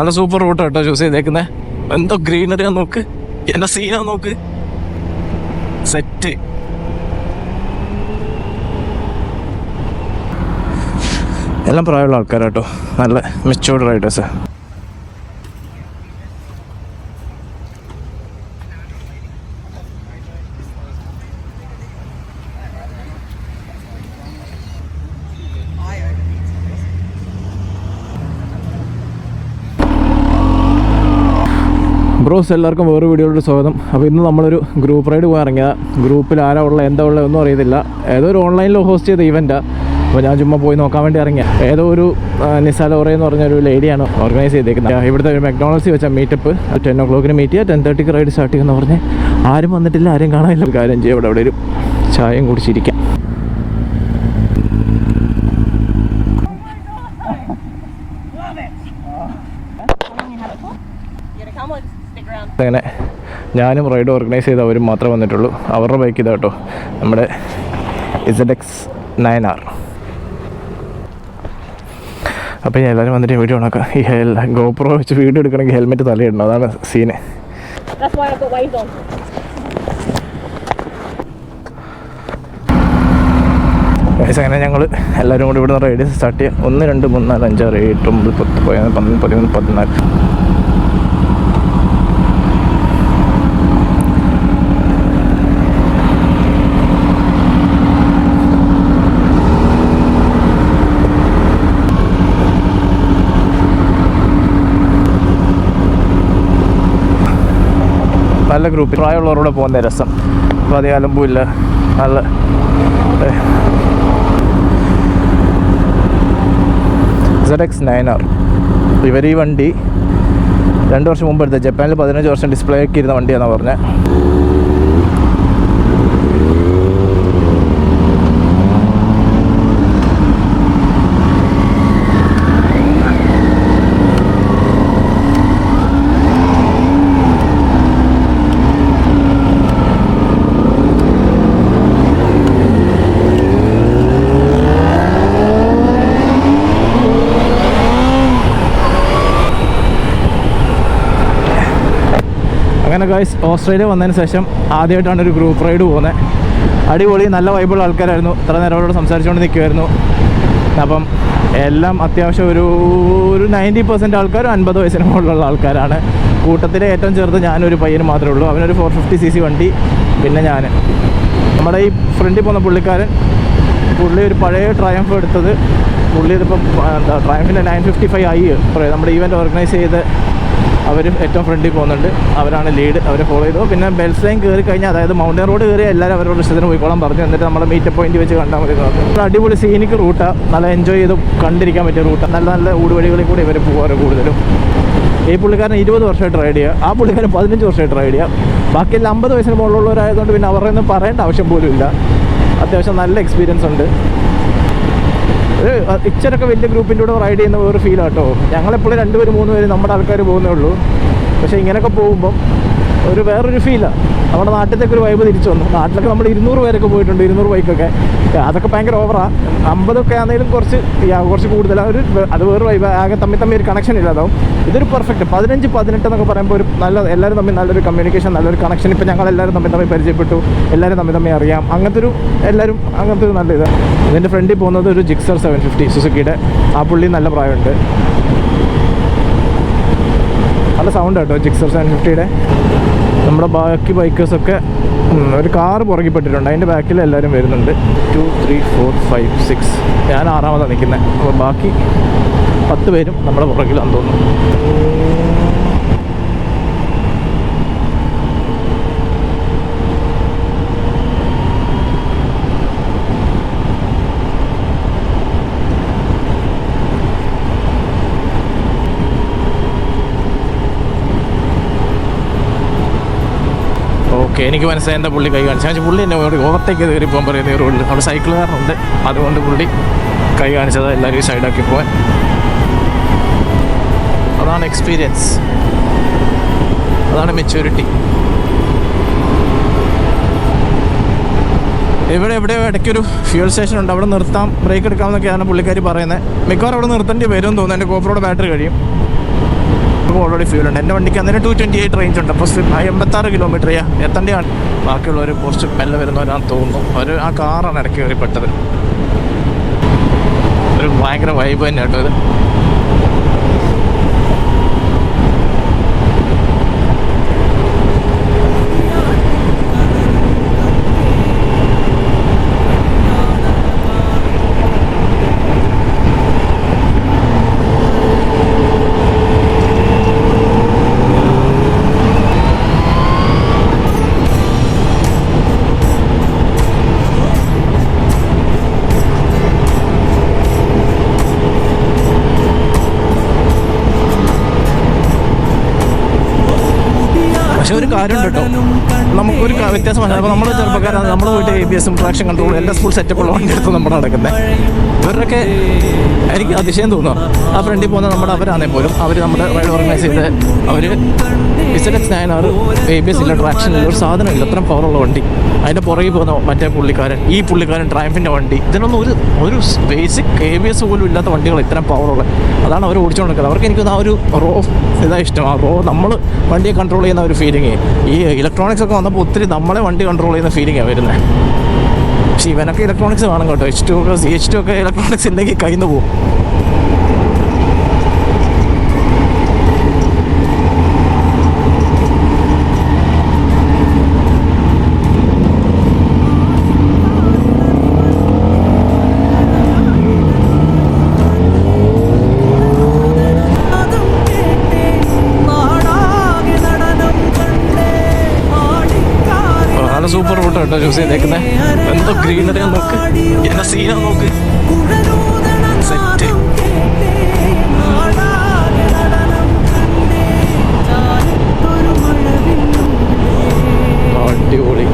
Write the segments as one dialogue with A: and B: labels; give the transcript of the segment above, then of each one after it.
A: നല്ല super root കേട്ടോ choose ചെയ്തേക്കുന്നത്. എന്തോ ഗ്രീനറിയാ നോക്ക്, എന്റെ സീനാ നോക്ക്, സെറ്റ്. എല്ലാം പ്രായമുള്ള ആൾക്കാരാട്ടോ, നല്ല മെച്ചൂർഡ് റൈഡേഴ്സ്. ബ്രോസ്, എല്ലാവർക്കും വേറെ വീഡിയോയിലോട്ട് സ്വാഗതം. അപ്പോൾ ഇന്ന് നമ്മളൊരു ഗ്രൂപ്പ് റൈഡ് പോയി ഇറങ്ങിയതാണ്. ഗ്രൂപ്പിൽ ആരാ ഉള്ളത് എന്താ ഉള്ളത് ഒന്നും അറിയത്തില്ല. ഏതോ ഒരു ഓൺലൈനിൽ ഹോസ്റ്റ് ചെയ്ത ഇവൻറ്റാണ്. അപ്പോൾ ഞാൻ ചുമ്മാ പോയി നോക്കാൻ വേണ്ടി ഇറങ്ങിയ. ഏതോ ഒരു നിസാലോറ എന്ന് പറഞ്ഞൊരു ലേഡിയാണ് ഓർഗനൈസ് ചെയ്തേക്കുന്നത്. ഇവിടുത്തെ ഒരു മെക്ഡോണൾഡ്സിൽ വെച്ച മീറ്റപ്പ് 10 o'clock മീറ്റ് ചെയ്യുക, 10:30 റൈഡ് സ്റ്റാർട്ട് ചെയ്യുമെന്ന് പറഞ്ഞ് ആരും വന്നിട്ടില്ല, ആരും കാണാനില്ല. കാര്യം ചെയ്യാം, ഇവിടെ ഒരു ചായയും കുടിച്ചിരിക്കാം. അങ്ങനെ ഞാനും റൈഡ് ഓർഗനൈസ് ചെയ്ത് അവരും മാത്രമേ വന്നിട്ടുള്ളൂ. അവരുടെ ബൈക്ക് ഇതാ കേട്ടോ, നമ്മുടെ ZX 9R. അപ്പോൾ ഞാൻ എല്ലാവരും വന്നിട്ട് വീഡിയോ ഉണ്ടാക്കാം. ഈ GoPro വെച്ച് വീഡിയോ എടുക്കണമെങ്കിൽ ഹെൽമെറ്റ് തലയിടണം, അതാണ് സീന്. അങ്ങനെ ഞങ്ങൾ എല്ലാവരും കൂടി ഇവിടെ നിന്ന് റൈഡ് സ്റ്റാർട്ട് ചെയ്യുക. 1 2 3 4 5 6 7 8 9 10 11 12 13 14. നല്ല ഗ്രൂപ്പിൽ പ്രായമുള്ളവരോടെ പോകുന്ന രസം. അപ്പോൾ അധികം അലമ്പുമില്ല, നല്ല ZX 9R. ഇവർ ഈ വണ്ടി 2 വർഷം മുമ്പ് എടുത്തത്, ജപ്പാനിൽ 15 വർഷം ഡിസ്പ്ലേ ഒക്കെ ഇരുന്ന വണ്ടിയാണെന്നാണ് പറഞ്ഞത്. അങ്ങനെ ഗൈസ്, ഓസ്ട്രേലിയ വന്നതിന് ശേഷം ആദ്യമായിട്ടാണ് ഒരു ഗ്രൂപ്പ് റൈഡ് പോകുന്നത്. അടിപൊളി, നല്ല വൈബുള്ള ആൾക്കാരായിരുന്നു. ഇത്ര നേരം അവരോട് സംസാരിച്ചുകൊണ്ട് നിൽക്കുമായിരുന്നു. അപ്പം എല്ലാം അത്യാവശ്യം ഒരു 90% ആൾക്കാരും 50 വയസ്സിന് മുകളിലുള്ള ആൾക്കാരാണ്. കൂട്ടത്തിലെ ഏറ്റവും ചെറുത് ഞാനൊരു പയ്യന് മാത്രമേ ഉള്ളൂ. അവനൊരു 450cc വണ്ടി, പിന്നെ ഞാൻ. നമ്മുടെ ഈ ഫ്രണ്ടിൽ പോകുന്ന പുള്ളി ഒരു പഴയ ട്രയംഫ് എടുത്തത്. പുള്ളി ഇതിപ്പം എന്താ ട്രയംഫിൻ്റെ 955i നമ്മുടെ ഈവൻറ്റ് ഓർഗനൈസ് ചെയ്ത് അവർ ഏറ്റവും ഫ്രണ്ടിൽ പോകുന്നുണ്ട്. അവരാണ് ലീഡ്, അവരെ ഫോളോ ചെയ്തു. പിന്നെ ബെൽസ് ലൈൻ കയറി കഴിഞ്ഞാൽ, അതായത് മൗണ്ടൻ റോഡ് കയറി എല്ലാവരും അവരോട് ഇഷ്ടത്തിന് പോയിക്കോളാൻ പറഞ്ഞു. എന്നിട്ട് നമ്മുടെ മീറ്റപ്പ് പോയിന്റ് വെച്ച് കണ്ടാൽ മതി. അടിപൊളി സീനിക്ക് റൂട്ടാണ്, നല്ല എൻജോയ് ചെയ്ത് കണ്ടിരിക്കാൻ പറ്റിയ റൂട്ടാണ്. നല്ല നല്ല ഊടുവഴികളിൽ കൂടി ഇവർ പോകാറ് കൂടുതലും. ഈ പുള്ളിക്കാരൻ 20 വർഷമായിട്ട് റൈഡ് ചെയ്യുക, ആ പുള്ളിക്കാരൻ 15 വർഷമായിട്ട് റൈഡ് ചെയ്യുക. ബാക്കിയെല്ലാം 50 വയസ്സിന് മുകളിലുള്ളവരായതുകൊണ്ട് പിന്നെ അവരുടെ ഒന്നും പറയേണ്ട ആവശ്യം പോലും ഇല്ല. അത്യാവശ്യം നല്ല എക്സ്പീരിയൻസ് ഉണ്ട്. ഒരു ഇച്ചിരൊക്കെ വലിയ ഗ്രൂപ്പിൻ്റെ കൂടെ റൈഡ് ചെയ്യുന്ന ഒരു ഫീലാണ് കേട്ടോ. ഞങ്ങളെപ്പോഴും 2 പേര് 3 പേര് നമ്മുടെ ആൾക്കാർ പോകുന്നേ ഉള്ളൂ. പക്ഷേ ഇങ്ങനെയൊക്കെ പോകുമ്പം വേറൊരു ഫീലാണ്. നമ്മുടെ നാട്ടിലത്തേക്ക് ഒരു വൈബ് തിരിച്ചു വന്നു. നാട്ടിലൊക്കെ നമ്മൾ 200 പേരൊക്കെ പോയിട്ടുണ്ട്, 200 ബൈക്കൊക്കെ. അതൊക്കെ ഭയങ്കര ഓവറാണ്. 50 ആണെങ്കിലും കുറച്ച് കൂടുതലാണ്. അത് വേറെ വൈബ്, ആകെ തമ്മിൽ ഒരു കണക്ഷൻ ഇല്ലാതാവും. ഇതൊരു പെർഫെക്റ്റ് 15 18 എന്നൊക്കെ പറയുമ്പോൾ ഒരു നല്ല, എല്ലാവരും തമ്മിൽ നല്ലൊരു കമ്മ്യൂണിക്കേഷൻ, നല്ലൊരു കണക്ഷൻ. ഇപ്പം ഞങ്ങളെല്ലാവരും തമ്മിൽ പരിചയപ്പെട്ടു, എല്ലാവരും തമ്മിൽ അറിയാം. അങ്ങനത്തെ ഒരു നല്ല ഇതാണ്. ഇതിൻ്റെ ഫ്രണ്ടിൽ പോകുന്നത് ഒരു ജിക്സർ 750 സുസുക്കിയുടെ. ആ പുള്ളി നല്ല പ്രായമുണ്ട്, നല്ല സൗണ്ട് കേട്ടോ ജിക്സർ 750യുടെ. നമ്മുടെ ബാക്കി ബൈക്കേഴ്സൊക്കെ ഒരു കാറ് പുറകിപ്പെട്ടിട്ടുണ്ട്, അതിൻ്റെ ബാക്കിൽ എല്ലാവരും വരുന്നുണ്ട്. 2 3 4 5 6 ഞാൻ 6ാമതാണ് നിൽക്കുന്നത്. അപ്പോൾ ബാക്കി 10 പേരും നമ്മുടെ പുറകിലാണെന്ന് തോന്നുന്നു. ഓക്കെ, എനിക്ക് മനസ്സിലായി എന്താ പുള്ളി കൈ കാണിച്ചു. പക്ഷേ പുള്ളി എന്നെ ഓവർടേക്ക് കയറി പോകാൻ പറയുന്ന റോഡിൽ അവിടെ സൈക്കിളുകാരനുണ്ട്, അതുകൊണ്ട് പുള്ളി കൈ കാണിച്ചത് എല്ലാവരും സൈഡാക്കി പോകാൻ. അതാണ് എക്സ്പീരിയൻസ്, അതാണ് മെച്യൂരിറ്റി. എവിടെയോ ഇടയ്ക്കൊരു ഫ്യൂൽ സ്റ്റേഷൻ ഉണ്ട്, അവിടെ നിർത്താം, ബ്രേക്ക് എടുക്കാമെന്നൊക്കെയാണ് പുള്ളിക്കാർ പറയുന്നത്. മിക്കവാറും അവിടെ നിർത്തേണ്ടി വരും തോന്നുന്നു, എൻ്റെ GoProയുടെ ബാറ്ററി കഴിയും. നമുക്ക് ഓൾറെഡി ഫ്യൂൽ ഉണ്ട്. എൻ്റെ വണ്ടിക്ക് അന്നേരം 228 റേഞ്ച് ഉണ്ട്. അപ്പോൾ 86 കിലോമീറ്റർ എത്തേണ്ടതാണ്. ബാക്കിയുള്ളവർ കുറച്ച് മെല്ലെ വരുന്നവരാണെന്ന് തോന്നുന്നു. ആ കാറാണ് ഇടയ്ക്ക് കയറിപ്പെട്ടത്. ഒരു ഭയങ്കര വൈബ് തന്നെ കേട്ടോ ഇത്. പക്ഷെ ഒരു കാര്യമുണ്ട് കേട്ടോ, നമുക്കൊരു വ്യത്യാസം മനസ്സിലാവും. അപ്പോൾ നമ്മൾ ചെറുപ്പക്കാരാണ്, നമ്മൾ പോയിട്ട് ABS-ഉം ട്രാക്ഷൻ കൺട്രോളും എല്ലാ സ്കൂൾ സെറ്റപ്പുള്ള വണ്ടി എടുത്ത് നമ്മൾ നടക്കുന്നത്. ഇവരൊക്കെ എനിക്ക് അതിശയം തോന്നുക. ആ ഫ്രണ്ടിൽ പോകുന്ന അവരാണെങ്കിൽ പോലും അവർ നമ്മുടെ റൈഡ് ഓർഗനൈസ് ചെയ്ത് അവർ ZX9R ABS ഇല്ല, ട്രാക്ഷൻ ഇല്ല, ഒരു സാധനമില്ല, അത്രയും പവറുള്ള വണ്ടി. അതിൻ്റെ പുറകിൽ പോകുന്ന മറ്റേ പുള്ളിക്കാരൻ ട്രയംഫിൻ്റെ വണ്ടി, ഇതിനൊന്നും ഒരു ബേസിക് ABS പോലും ഇല്ലാത്ത വണ്ടികൾ ഇത്രയും പവറുള്ള, അതാണ് അവർ ഓടിച്ചുകൊണ്ടിരിക്കുന്നത്. അവർക്ക് എനിക്കൊന്ന് ആ ഒരു ഇതാണ് ഇഷ്ടം. ആ നമ്മൾ വണ്ടിയെ കൺട്രോൾ ചെയ്യുന്ന ഒരു ഫീലിംഗ്. ഈ ഇലക്ട്രോണിക്സ് ഒക്കെ വന്നപ്പോൾ ഒത്തിരി നമ്മളെ വണ്ടി കൺട്രോൾ ചെയ്യുന്ന ഫീലിംഗാണ് വരുന്നത്. പക്ഷേ ഇവനൊക്കെ ഇലക്ട്രോണിക്സ് വേണം കേട്ടോ. H2 ഒക്കെ ഇലക്ട്രോണിക്സ് ഇല്ലെങ്കിൽ കയ്യിൽ നിന്ന് പോകും. സൂപ്പർ റൂട്ട് കേട്ടോ ചൂസ് ചെയ്തേക്കുന്നത്. എന്തോ ഗ്രീനറി നോക്ക്, എന്നെ സീനാ നോക്ക്, സെറ്റ്. അടിപൊളി.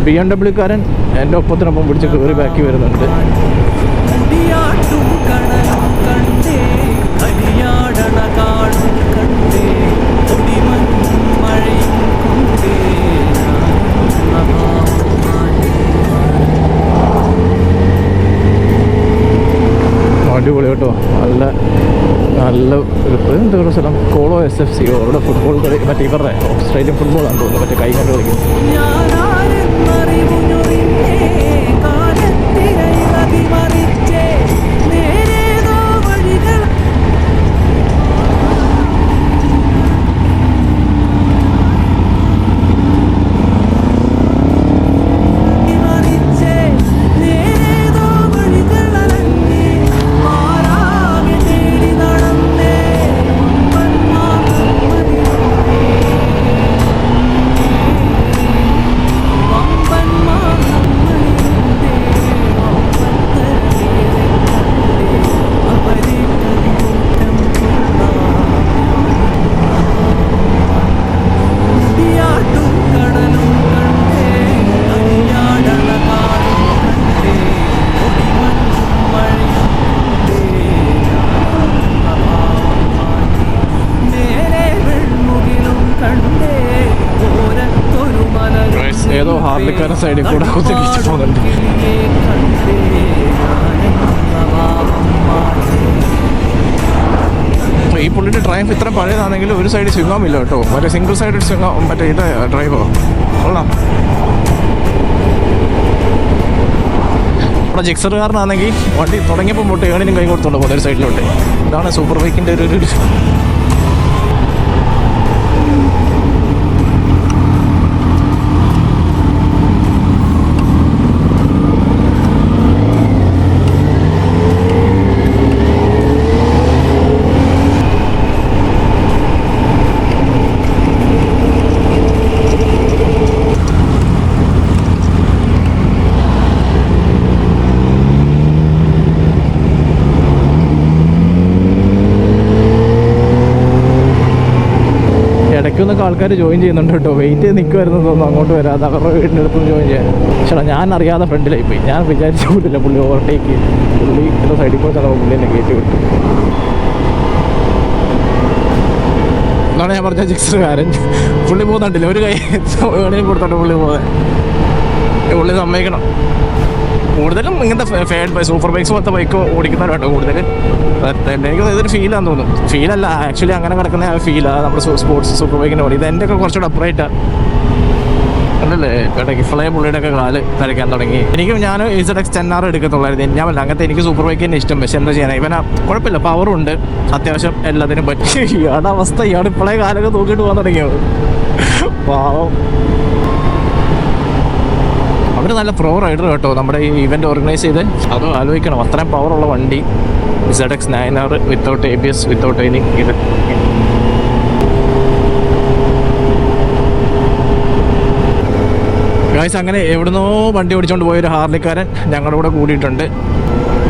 A: BMW-കാരൻ എൻ്റെ ഒപ്പത്തിനൊപ്പം പിടിച്ച് കയറി ബാക്കി വരുന്നുണ്ട്. അടിപൊളി കേട്ടോ. നല്ല എന്താ പറയുക സ്ഥലം, കോളോ SFC അവിടെ ഫുട്ബോൾ കളി, മറ്റേ ഇവരുടെ ഓസ്ട്രേലിയൻ ഫുട്ബോളാണെന്ന് തോന്നുന്നു, മറ്റേ കൈ കൊണ്ട് കളിക്കും. ഏതോ ഹാർലിക്കാരൻ സൈഡിൽ കൂടെ കുത്തിരിച്ച് പോകുന്നുണ്ട്. ഈ പുള്ളിൻ്റെ ട്രയംഫ് ഇത്ര പഴയതാണെങ്കിൽ ഒരു സൈഡ് സ്വിങ്ങാമില്ല കേട്ടോ, മറ്റേ സിംഗിൾ സൈഡ് സ്വിങ്ങാം, മറ്റേ ഇത് ഡ്രൈവോ കൊള്ളാം. നമ്മുടെ ജിക്സറുകാരനാണെങ്കിൽ വണ്ടി തുടങ്ങിയപ്പോൾ മുട്ട് ഏണിനും കൈ കൊടുത്തോണ്ട് പോകുന്ന ഒരു സൈഡിലോട്ട്. ഇതാണ് സൂപ്പർ ബൈക്കിൻ്റെ ഒരു ഇടയ്ക്കൊന്നൊക്കെ ആൾക്കാർ ജോയിൻ ചെയ്യുന്നുണ്ട് കേട്ടോ. വെയിറ്റ് ചെയ്ത് നിൽക്കുമായിരുന്നു തോന്നുന്നു, അങ്ങോട്ട് വരാതെ അവരുടെ വീടിൻ്റെ അടുത്തൊന്ന് ജോയിൻ ചെയ്യാൻ. പക്ഷേ ഞാൻ അറിയാതെ ഫ്രണ്ടിലായി പോയി. ഞാൻ വിചാരിച്ച പോലില്ല പുള്ളി ഓവർടേക്ക്, പുള്ളി എൻ്റെ സൈഡിൽ പോയി തന്നെ പുള്ളി എന്നെ കയറ്റി വിട്ടു. അതാണ് ഞാൻ പറഞ്ഞ ജിക്സറുകാരൻ. പുള്ളി പോകുന്നുണ്ടില്ല, ഒരു കൈ വേണേലും കൊടുത്തോണ്ട് പുള്ളി പോകുന്നത്. പുള്ളി സമ്മതിക്കണം. കൂടുതലും ഇങ്ങനത്തെ സൂപ്പർ ബൈക്സ് പോലത്തെ ബൈക്ക് ഓടിക്കുന്നവരുണ്ടോ കൂടുതൽ. എനിക്ക് ഇതൊരു ഫീലാന്ന് തോന്നുന്നു. ഫീലല്ല, ആക്ച്വലി അങ്ങനെ കിടക്കുന്ന ഫീലാണ് നമ്മുടെ സ്പോർട്സ് സൂപ്പർ ബൈക്കിൻ്റെ ഓടി. ഇത് എൻ്റെ ഒക്കെ കുറച്ചുകൂടെ അപ്രൈറ്റാണ് അല്ലല്ലേ. ഇടയ്ക്ക് ഫ്ലേ പുള്ളിയുടെ ഒക്കെ കാല് തരയ്ക്കാൻ തുടങ്ങി. ഞാൻ ZX 10R എടുക്കത്തുള്ളായിരുന്നു. ഞാൻ വല്ല അങ്ങനത്തെ എനിക്ക് സൂപ്പർ ബൈക്ക് തന്നെ ഇഷ്ടം. പക്ഷെ എന്താ ചെയ്യാനാണ്, ഇവനാ കുഴപ്പമില്ല, പവറുണ്ട് അത്യാവശ്യം, എല്ലാത്തിനും പറ്റി. ഇയാളുടെ അവസ്ഥ, ഇയാൾ ഇപ്പോഴേ കാലൊക്കെ തൂക്കിയിട്ട് പോകാൻ തുടങ്ങിയത് പാവം. അവർ നല്ല പ്രോ റൈഡർ കേട്ടോ, നമ്മുടെ ഈ ഇവൻ്റ് ഓർഗനൈസ് ചെയ്ത്. അതും ആലോചിക്കണം, അത്രയും പവറുള്ള വണ്ടി. ZX 9R without ABS, without any ഇത്. ഗൈസ്, അങ്ങനെ എവിടുന്നോ വണ്ടി ഓടിച്ചുകൊണ്ട് പോയൊരു ഹാർലിക്കാരൻ ഞങ്ങളുടെ കൂടെ കൂടിയിട്ടുണ്ട്.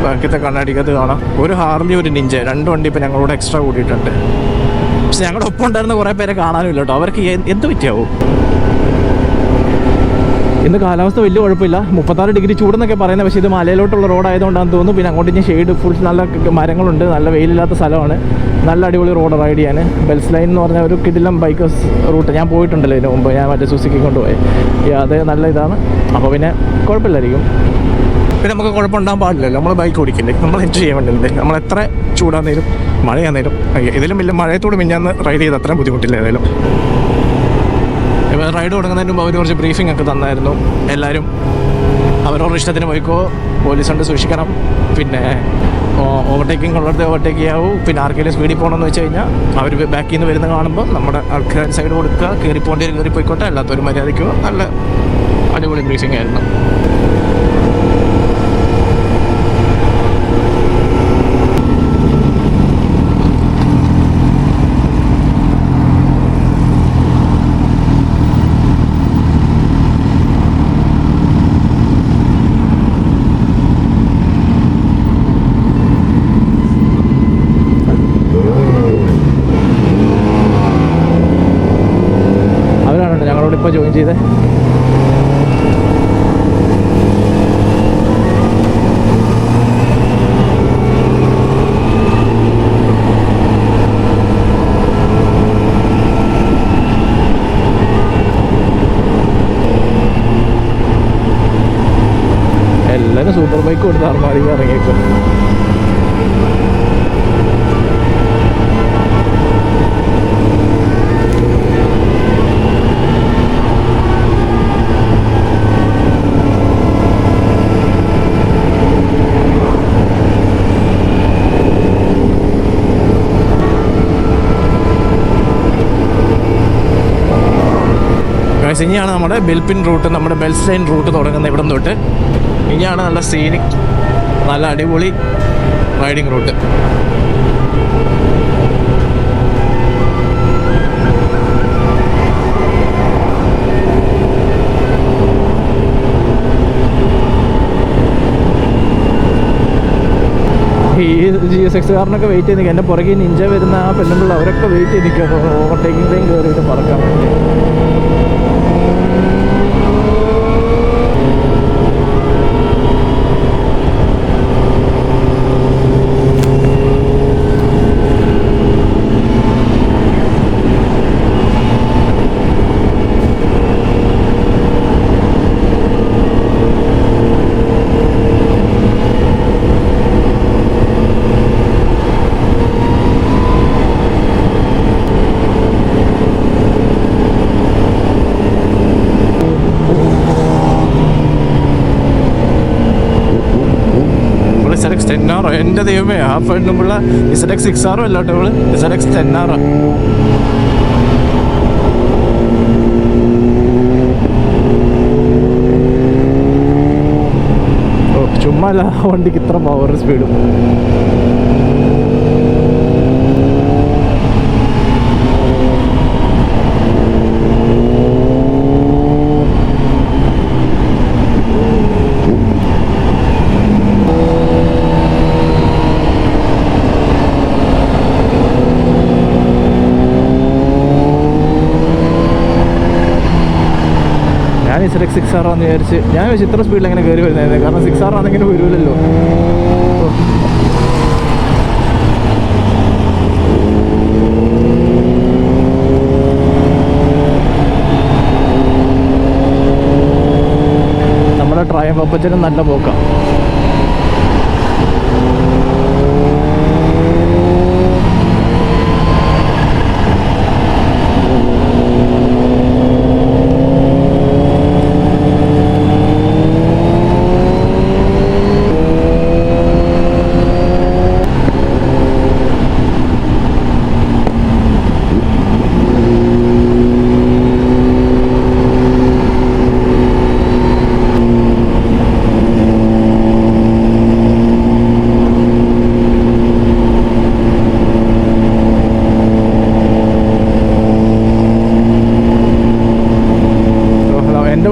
A: ബാക്കിയത്തെ കണ്ണാടിക്കകത്ത് കാണാം ഒരു ഹാർലി, ഒരു നിഞ്ച, 2 വണ്ടി ഇപ്പോൾ ഞങ്ങളുടെ കൂടെ എക്സ്ട്രാ കൂടിയിട്ടുണ്ട്. പക്ഷെ ഞങ്ങളുടെ ഒപ്പം ഉണ്ടായിരുന്ന കുറേ പേരെ കാണാനുമില്ല കേട്ടോ. അവർക്ക് എന്ത് പറ്റിയാവും. ഇന്ന് കാലാവസ്ഥ വലിയ കുഴപ്പമില്ല, 36 ഡിഗ്രി ചൂടെന്നൊക്കെ പറയുന്നത്. പക്ഷേ ഇത് മലയിലോട്ടുള്ള റോഡായതുകൊണ്ടാണെന്ന് തോന്നുന്നു. പിന്നെ അങ്ങോട്ട് ഇനി ഷെയ്ഡ് ഫുൾ നല്ല മരങ്ങളുണ്ട്, നല്ല വെയിലില്ലാത്ത സ്ഥലമാണ്, നല്ല അടിപൊളി റോഡ് റൈഡ് ചെയ്യാൻ. ബെൽസ് ലൈൻ എന്ന് പറഞ്ഞ ഒരു കിടിലം ബൈക്കേഴ്സ് റൂട്ട് ഞാൻ പോയിട്ടുണ്ടല്ലോ ഇതിന് മുമ്പ്. ഞാൻ മറ്റേ സുസുക്കി കൊണ്ടുപോയി, അത് നല്ല ഇതാണ്. അപ്പോൾ പിന്നെ കുഴപ്പമില്ലായിരിക്കും. പിന്നെ നമുക്ക് കുഴപ്പമുണ്ടാകാൻ പാടില്ലല്ലോ, നമ്മൾ ബൈക്ക് ഓടിക്കില്ലേ, നമ്മൾ എൻജോയ് ചെയ്യാൻ വേണ്ടിയില്ലേ. നമ്മൾ എത്ര ചൂടാന്നേരും മഴയാന്നേരും ഇതിലും വലിയ മഴയത്തോട് മിഞ്ഞാന്ന് റൈഡ് ചെയ്ത് അത്രയും ബുദ്ധിമുട്ടില്ല ഏതായാലും. റൈഡ് തുടങ്ങുന്നതിന് മുമ്പ് അവർ കുറച്ച് ബ്രീഫിംഗ് ഒക്കെ തന്നായിരുന്നു. എല്ലാവരും അവരവരുടെ ഇഷ്ടത്തിന് പോയിക്കോ, പോലീസുണ്ട് സൂക്ഷിക്കണം, പിന്നെ ഓവർടേക്കിംഗ് ഉള്ളിടത്ത് ഓവർടേക്ക് ചെയ്യാവൂ, പിന്നെ ആർക്കെങ്കിലും സ്പീഡിൽ പോകണമെന്ന് വെച്ച് കഴിഞ്ഞാൽ അവർ ബാക്കിൽ നിന്ന് വരുന്ന കാണുമ്പോൾ നമ്മുടെ ആൾക്കാർ സൈഡ് കൊടുക്കുക, കയറി പോകേണ്ടി കയറി പോയിക്കോട്ടെ, അല്ലാത്തൊരു മര്യാദയ്ക്കോ. നല്ല അടിപൊളി ബ്രീഫിംഗ് ആയിരുന്നു. ഇപ്പോൾ ജോയിൻ ചെയ്തേ. എല്ലാവരും സൂപ്പർ ബൈക്ക് കൊടുത്ത് അർമാദിക്ക് ഇറങ്ങിയേക്കും. ഇനിയാണ് നമ്മുടെ ബെൽപിൻ റൂട്ട്, നമ്മുടെ ബെൽസ് ലൈൻ റൂട്ട് തുടങ്ങുന്നത് ഇവിടം തൊട്ട്. ഇനിയാണ് നല്ല സീനിക്, നല്ല അടിപൊളി റൈഡിങ് റൂട്ട്. ഈ GSX കാറിനൊക്കെ വെയിറ്റ് ചെയ്ത് നിൽക്കുക. എൻ്റെ പുറകെ നിഞ്ച വരുന്ന ആ പെണ്ണുമ്പോൾ അവരൊക്കെ വെയിറ്റ് ചെയ്ത് നിൽക്കുക ഓവർടേക്കിംഗ് ലൈൻ കയറിയിട്ട് പറക്കാൻ വേണ്ടി. ZX 10R എൻ്റെ ദൈവമേ, ആ പെണ്ണുമുള്ള ZX 6R അല്ല കേട്ടോ, ഇവള് ZX 10R. ഓ ചുമ്മാ അല്ല വണ്ടിക്ക് ഇത്ര പവർ സ്പീഡും. ZX 6R ആണെന്ന് വിചാരിച്ച് ഞാൻ വെച്ച് ഇത്ര സ്പീഡിൽ എങ്ങനെ കയറി വരുന്നത്, കാരണം 6R ആണെങ്കിലും വരുമല്ലോ. അപ്പച്ചനും നല്ല പോക്കാം.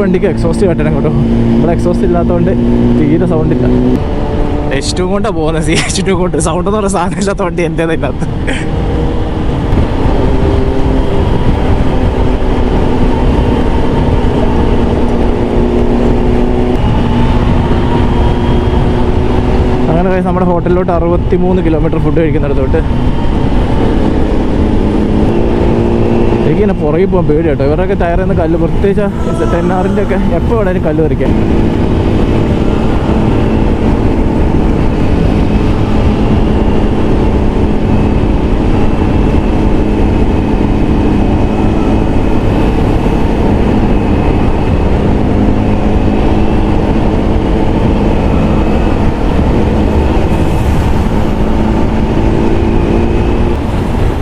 A: വണ്ടിക്ക് എക്സോസ്റ്റ് കെട്ടണം കേട്ടോ. ഇവിടെ എക്സോസ്റ്റ് ഇല്ലാത്തതുകൊണ്ട് തീരെ സൗണ്ട് ഇല്ല. H2 കൊണ്ടാണ് പോകുന്നത്. CH2 കൊണ്ട് സൗണ്ട് എന്ന് പറയുന്ന സാധനം ഇല്ലാത്ത വണ്ടി എൻ്റേത് ഇല്ലാത്ത. അങ്ങനെ നമ്മുടെ ഹോട്ടലിലോട്ട് 63 കിലോമീറ്റർ ഫുഡ് കഴിക്കുന്നിടത്തോട്ട്. എനിക്കിങ്ങനെ പുറകെ പോകാൻ പേടി കേട്ടോ. ഇവരൊക്കെ ടയറിൽ നിന്ന് കല്ല്, പ്രത്യേകിച്ച് 10R ഒക്കെ എപ്പോൾ വേണേലും കല്ല് പറിക്കാം.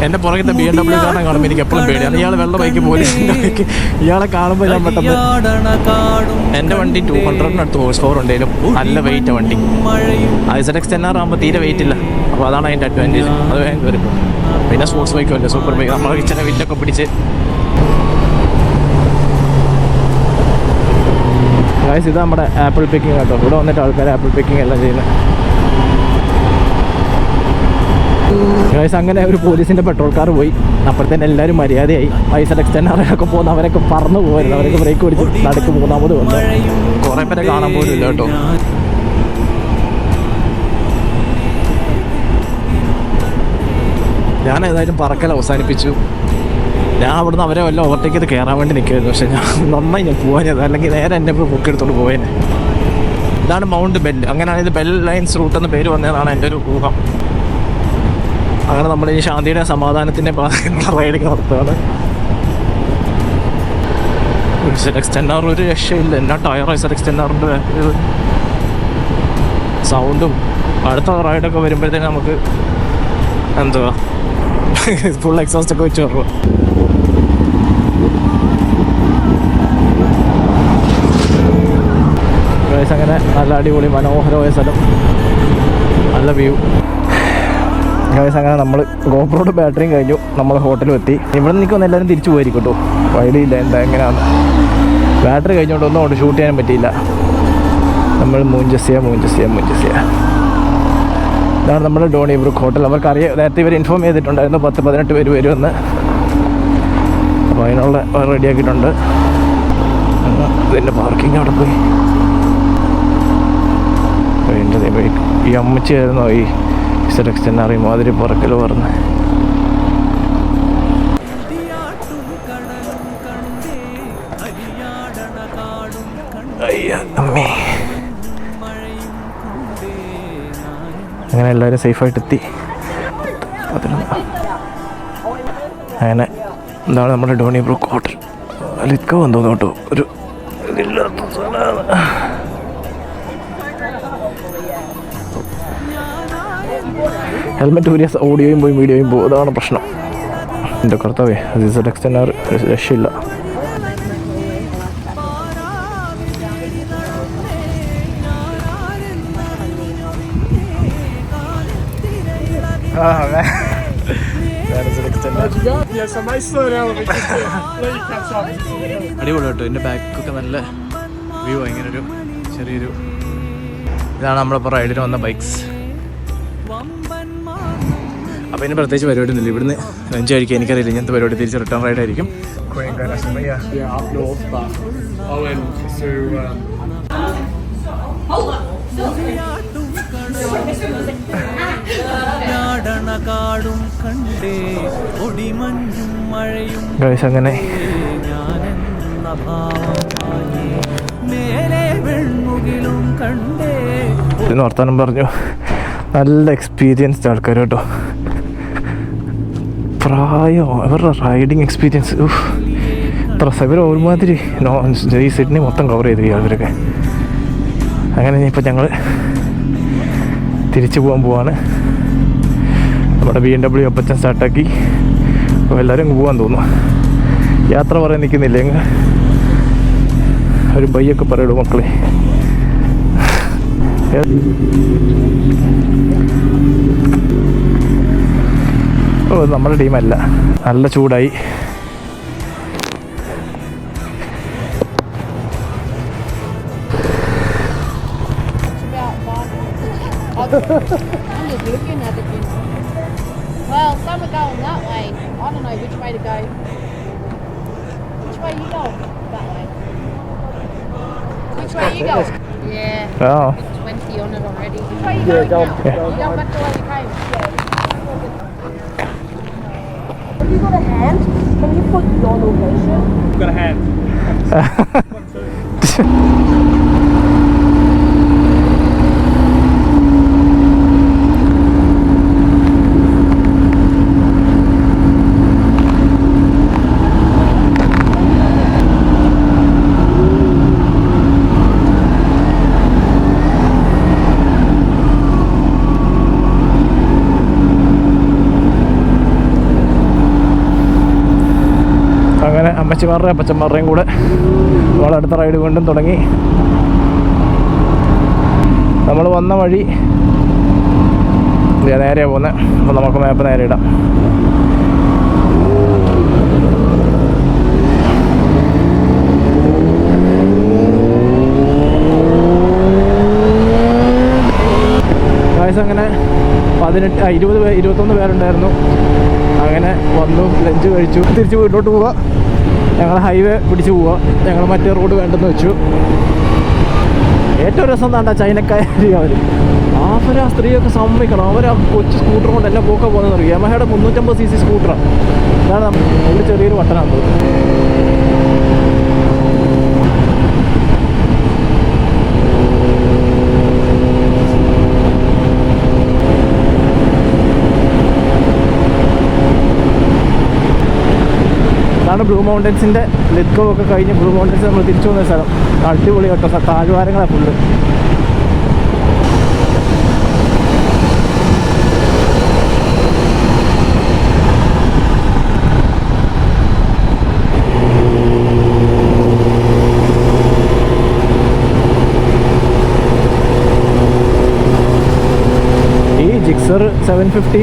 A: എൻ്റെ പുറകത്തെ BMW കാരണം കാണുമ്പോൾ എനിക്ക് എപ്പോഴും പേടിയാണ്. ഇയാൾ വെള്ള ബൈക്ക് പോലീസിൻ്റെ ബൈക്ക്, ഇയാളെ കാണുമ്പോൾ ഞാൻ പെട്ടെന്ന് എൻ്റെ വണ്ടി 200-നടുത്ത് ഹോഴ്സ് പവർ ഉണ്ടെങ്കിലും നല്ല വെയിറ്റ് വണ്ടി. ZX 10R ആകുമ്പോൾ തീരെ വെയിറ്റ് ഇല്ല. അപ്പോൾ അതാണ് അതിൻ്റെ അഡ്വാൻറ്റേജ്. അത് വേഗം കയറി. പിന്നെ സ്പോർട്സ് ബൈക്കും അല്ലേ, സൂപ്പർ ബൈക്ക്. നമ്മളെ ഇച്ചിരി വില്ലൊക്കെ പിടിച്ച് ഇത് നമ്മുടെ ആപ്പിൾ പിക്കിങ് കേട്ടോ. ഇവിടെ വന്നിട്ട് ആൾക്കാർ ആപ്പിൾ പിക്കിങ് എല്ലാം ചെയ്യുന്നത്. അങ്ങനെ ഒരു പോലീസിൻ്റെ പെട്രോൾ കാർ പോയി. അപ്പോഴത്തേന് എല്ലാവരും മര്യാദയായി. ZX 10R പോകുന്ന അവരൊക്കെ പറന്നു പോയിരുന്നു. അവരൊക്കെ ബ്രേക്ക് പിടിച്ച് നടുക്ക് മൂന്നാമത് വന്നു. കുറേ പേരെ കാണാൻ പോലും ഇല്ല കേട്ടോ. ഞാൻ ഏതായാലും പറക്കൽ അവസാനിപ്പിച്ചു. ഞാൻ അവിടുന്ന് അവരെ വല്ല ഓവർടേക്ക് ചെയ്ത് കയറാൻ വേണ്ടി നിൽക്കുമായിരുന്നു. പക്ഷേ നന്നായി ഞാൻ പോകാനത്, അല്ലെങ്കിൽ നേരെ എൻ്റെ പൊക്കെടുത്തോണ്ട് പോയേനെ. ഇതാണ് മൗണ്ട് ബെൽ. അങ്ങനെയാണ് ഇത് ബെൽ ലൈൻസ് റൂട്ട് എന്ന് പേര് വന്നതാണ് എൻ്റെ ഒരു ഊഹം. അങ്ങനെ നമ്മൾ ഈ ശാന്തിയുടെ സമാധാനത്തിൻ്റെ റൈഡിങ് നടത്തുകയാണ്. ZX 10R ഒരു രക്ഷയില്ല. എന്നാ ടയർ ZX 10Rൻ്റെ സൗണ്ടും. അടുത്ത റൈഡൊക്കെ വരുമ്പോഴത്തേക്ക് നമുക്ക് എന്തുവാ ഫുൾ എക്സോസ്റ്റൊക്കെ വെച്ച് വരണം. അങ്ങനെ നല്ല അടിപൊളി മനോഹരമായ സ്ഥലം, നല്ല വ്യൂ. അങ്ങനെ നമ്മൾ ഗോപ്രോയുടെ ബാറ്ററിയും കഴിഞ്ഞു. നമ്മൾ ഹോട്ടലും എത്തി. ഇവിടെ നിൽക്കുന്ന എല്ലാവരും തിരിച്ചു പോയിരിക്കും കേട്ടോ. വഴിയില്ല എന്താ എങ്ങനെയാണ്. ബാറ്ററി കഴിഞ്ഞുകൊണ്ട് ഒന്നും കൊണ്ട് ഷൂട്ട് ചെയ്യാനും പറ്റിയില്ല. നമ്മൾ മൂഞ്ചസിയ. ഇതാണ് നമ്മുടെ ഡോണി ബ്രൂക്ക് ഹോട്ടൽ. അവർക്കറിയാം, നേരത്തെ ഇവർ ഇൻഫോം ചെയ്തിട്ടുണ്ടായിരുന്നു 10-18 പേര് വരുമെന്ന്. അപ്പോൾ അതിനുള്ള റെഡിയാക്കിയിട്ടുണ്ട്. ഇതിൻ്റെ പാർക്കിംഗ് അവിടെ പോയി. ഈ അമ്മച്ചായിരുന്നു ഈ ZX 10R മാതിരി പറക്കൽ പറഞ്ഞ്. അങ്ങനെ എല്ലാവരും സേഫായിട്ട് എത്തി. അങ്ങനെ എന്താണ് നമ്മുടെ ഡോണി ബ്രൂക്ക് ഹോട്ടൽ. ലിക്ക വന്നു തോന്നുന്നു കേട്ടോ. ഒരു ഇതില്ലാത്ത സ്ഥലമാണ്. ഹെൽമെറ്റ് ഊരിയ ഓഡിയോയും പോയി വീഡിയോയും പോകും. അതാണ് പ്രശ്നം. എൻ്റെ കർത്താവേ, ZX 10R രക്ഷയില്ല. അടിപൊളി കേട്ടോ. എൻ്റെ ബാക്കൊക്കെ നല്ല വ്യൂ. ഭയങ്കര ഒരു ചെറിയൊരു ഇതാണ് നമ്മളിപ്പോൾ റൈഡിന് വന്ന ബൈക്സ്. അപ്പോൾ ഇനി പ്രത്യേകിച്ച് പരിപാടി ഒന്നുമില്ല. ഇവിടുന്ന് ലഞ്ച് കഴിക്കുക. എനിക്കറിയില്ല ഇങ്ങനത്തെ പരിപാടി. തിരിച്ച് റിട്ടേൺ റൈഡ് ആയിരിക്കും. അങ്ങനെ എന്ന് വർത്താനം പറഞ്ഞു. നല്ല എക്സ്പീരിയൻസ്ഡ് ആൾക്കാർ കേട്ടോ. പ്രായം അവരുടെ റൈഡിങ് എക്സ്പീരിയൻസ് ഇവർ ഒരുമാതിരി ഈ സിഡ്നി മൊത്തം കവർ ചെയ്തിരിക്കുക അവരൊക്കെ. അങ്ങനെ ഇപ്പം ഞങ്ങൾ തിരിച്ചു പോവാണ്. നമ്മുടെ BMW അപ്പച്ചൻ സ്റ്റാർട്ടാക്കി. അപ്പോൾ എല്ലാവരും അങ്ങ് പോകാൻ തോന്നുന്നു. യാത്ര പറയാൻ നിൽക്കുന്നില്ല. അങ്ങ് ഒരു ബൈയൊക്കെ പറയുള്ളൂ മക്കളെ. ഓ നമ്മുടെ ടീമല്ല. നല്ല ചൂടായി.
B: I'm just looking at it. Well, some are going that way. I don't know which way to go. Which way you go? That way. Which way you go? Yeah.
A: Oh.
B: 20 on it already. Which way you going now? You go back to where you came. Have you got a hand? Can you put your location?
C: I've got a hand.
A: അങ്ങനെ അമ്മച്ചിമാരുടെയും അപ്പച്ചന്മാരുടെയും കൂടെ അടുത്ത ride വീണ്ടും തുടങ്ങി. നമ്മൾ വന്ന വഴി നേരെയാണ് പോകുന്നത്. അപ്പോൾ നമുക്ക് മാപ്പ് നേരെ ഇടാം. അങ്ങനെ 21 പേരുണ്ടായിരുന്നു. അങ്ങനെ വന്നു, ലഞ്ച് കഴിച്ചു, തിരിച്ച് വീട്ടിലോട്ട് പോവുക. ഞങ്ങൾ ഹൈവേ പിടിച്ച് പോവുക. ഞങ്ങൾ മറ്റേ റോഡ് വേണ്ടെന്ന് വെച്ചു. ഏറ്റവും രസം എന്താ ചൈനക്കാരി അവർ ആ സ്ത്രീയൊക്കെ സമ്മതിക്കണം. അവർ ആ കൊച്ചു സ്കൂട്ടർ കൊണ്ട് എല്ലാം പോക്ക പോകുന്നത് അറിയാം. യമഹയുടെ 350cc സ്കൂട്ടറാണ്. അതാണ് നമ്മൾ ചെറിയൊരു വട്ടനാണ് തോന്നുന്നത്. അതാണ് ബ്ലൂ മൗണ്ടൻസിൻ്റെ ലിത്കോ ഒക്കെ കഴിഞ്ഞ് ബ്ലൂ മൗണ്ടൻസ് നമ്മൾ തിരിച്ചു പോകുന്ന സ്ഥലം. അടിപൊളി കേട്ടോ. താഴ്വാരങ്ങളാണ് ഫുള്ള്. ഈ ജിക്സർ 750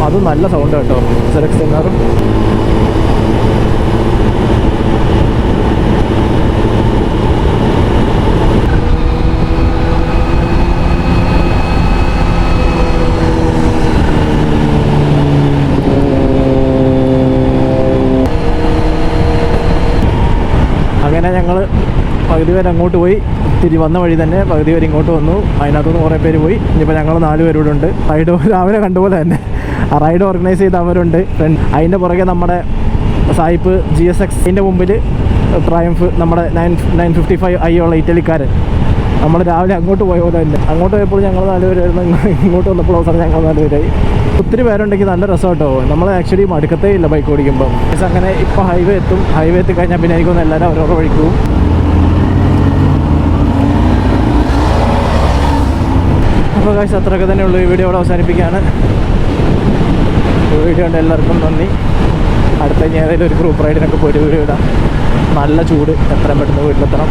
A: അതും നല്ല സൗണ്ട് കേട്ടോ. ജിക്സർ എക്സ്റ്റെൻഡറും അങ്ങനെ ഞങ്ങൾ പകുതി പേര് അങ്ങോട്ട് പോയി. വന്ന വഴി തന്നെ പകുതി പേര് ഇങ്ങോട്ട് വന്നു. അതിനകത്തുനിന്ന് കുറേ പേര് പോയി. ഇനിയിപ്പോൾ ഞങ്ങൾ 4 പേരോട് ഉണ്ട്. റൈഡ് രാവിലെ കണ്ടുപോലെ തന്നെ ആ റൈഡ് ഓർഗനൈസ് ചെയ്ത് അവരുണ്ട്. അതിൻ്റെ പുറകെ നമ്മുടെ സായിപ്പ് GSX, അതിൻ്റെ മുമ്പിൽ ട്രയംഫ്, നമ്മുടെ 955i ഉള്ള ഇറ്റലിക്കാരൻ. നമ്മൾ രാവിലെ അങ്ങോട്ട് പോയ പോലെ തന്നെ അങ്ങോട്ട് പോയപ്പോൾ ഞങ്ങൾ 4 പേരായിരുന്നു. ഇങ്ങോട്ട് വന്നപ്പോൾ അവസാനം ഞങ്ങൾ 4 പേരായി. ഒത്തിരി പേരുണ്ടെങ്കിൽ നല്ല രസം കേട്ടോ. നമ്മൾ ആക്ച്വലി മടുക്കത്തേ ഇല്ല ബൈക്ക് ഓടിക്കുമ്പോൾ. അങ്ങനെ ഇപ്പോൾ ഹൈവേ എത്തും. ഹൈവേ എത്തിക്കഴിഞ്ഞാൽ പിന്നെ എനിക്കൊന്ന് എല്ലാവരും അവരോട് വഴിക്കും. അപ്പോൾ കാശ് അത്രയൊക്കെ തന്നെ ഉള്ളൂ. ഈ വീഡിയോ ഇവിടെ അവസാനിപ്പിക്കുകയാണ്. വീഡിയോ ഉണ്ട്. എല്ലാവർക്കും നന്ദി. അടുത്ത ഏതെങ്കിലും ഒരു ഗ്രൂപ്പ് റൈഡിനൊക്കെ പോയിട്ട് വീഡിയോ ഇടാം. നല്ല ചൂട്, എത്രയും പെട്ടെന്ന് വീട്ടിലെത്തണം.